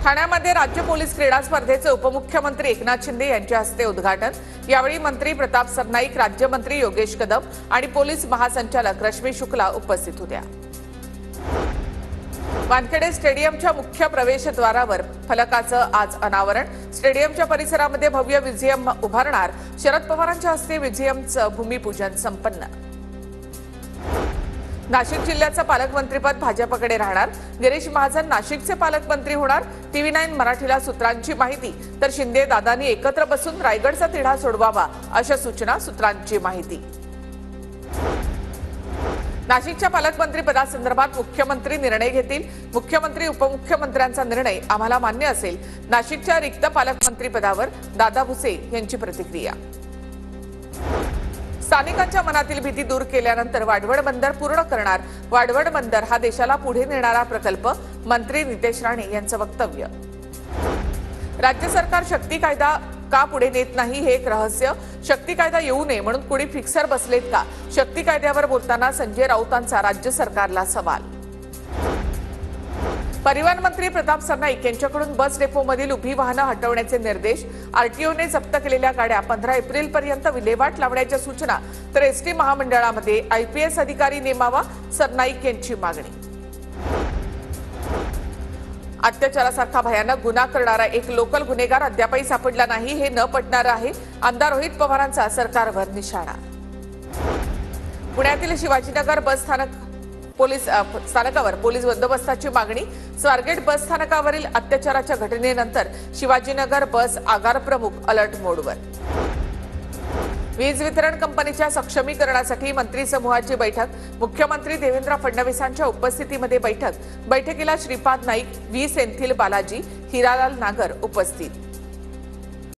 ठाण्यामध्ये राज्य पोलीस क्रीडा स्पर्धेचे उपमुख्यमंत्री एकनाथ शिंदे यांच्या हस्ते उद्घाटन। यावेळी मंत्री प्रताप सरनाईक, राज्यमंत्री योगेश कदम आणि पोलीस महासंचालक रश्मी शुक्ला उपस्थित होत्या। वानखेडे स्टेडियमच्या मुख्य प्रवेशद्वारावर फलकाचं आज अनावरण। स्टेडियमच्या परिसरामध्ये भव्य म्युझियम उभारणार। शरद पवारांच्या हस्ते म्युझियमचं भूमिपूजन संपन्न। नाशिक जिल्ह्याचं पालकमंत्रीपद भाजपकडे राहणार। गिरीश महाजन नाशिकचे पालकमंत्री होणार। TV9 मराठीला सूत्रांची माहिती। तर शिंदे दादांनी एकत्र बसून रायगडचा तिढा सोडवावा अशा सूचना सूत्रांची माहिती। नाशिकच्या पालकमंत्रीपदासंदर्भात मुख्यमंत्री निर्णय घेतील। मुख्यमंत्री उपमुख्यमंत्र्यांचा निर्णय आम्हाला मान्य असेल। नाशिकच्या रिक्त पालकमंत्रीपदावर दादा भुसे यांची प्रतिक्रिया। स्थानिकांच्या मनातील भीती दूर केल्यानंतर वाढवड बंदर पूर्ण करणार। वाढवड बंदर हा देशाला पुढे नेणारा प्रकल्प। मंत्री नितेश राणे यांचं वक्तव्य। राज्य सरकार शक्ती कायदा का पुढे नेत नाही हे एक रहस्य। शक्ती कायदा येऊ नये म्हणून कुणी फिक्सर बसलेत का? शक्ती कायद्यावर बोलताना संजय राऊतांचा राज्य सरकारला सवाल। परिवहन मंत्री प्रताप सरनाईक यांच्याकडून बस डेपोमधील उभी वाहनं हटवण्याचे निर्देश। आरटीओने जप्त केलेल्या गाड्या 15 एप्रिलपर्यंत विल्हेवाट लावण्याच्या सूचना। तर एसटी महामंडळामध्ये IPS अधिकारी नेमावा, सरनाईक यांची मागणी। अत्याचारासारखा भयानक गुन्हा करणारा एक लोकल गुन्हेगार अद्यापही सापडला नाही हे न पटणारं आहे। आमदार रोहित पवारांचा सरकारवर निशाणा। पुण्यातील शिवाजीनगर बस स्थानकावर पोलीस बंदोबस्ताची मागणी। स्वारगेट बस स्थानकावरील अत्याचाराच्या घटनेनंतर शिवाजीनगर बस आगार प्रमुख अलर्ट मोडवर। वीज वितरण कंपनीच्या सक्षमीकरणासाठी मंत्री समूहाची बैठक। मुख्यमंत्री देवेंद्र फडणवीसांच्या उपस्थितीमध्ये बैठकीला श्रीपाद नाईक, व्ही सेंथिल बालाजी, हिरालाल नागर उपस्थित।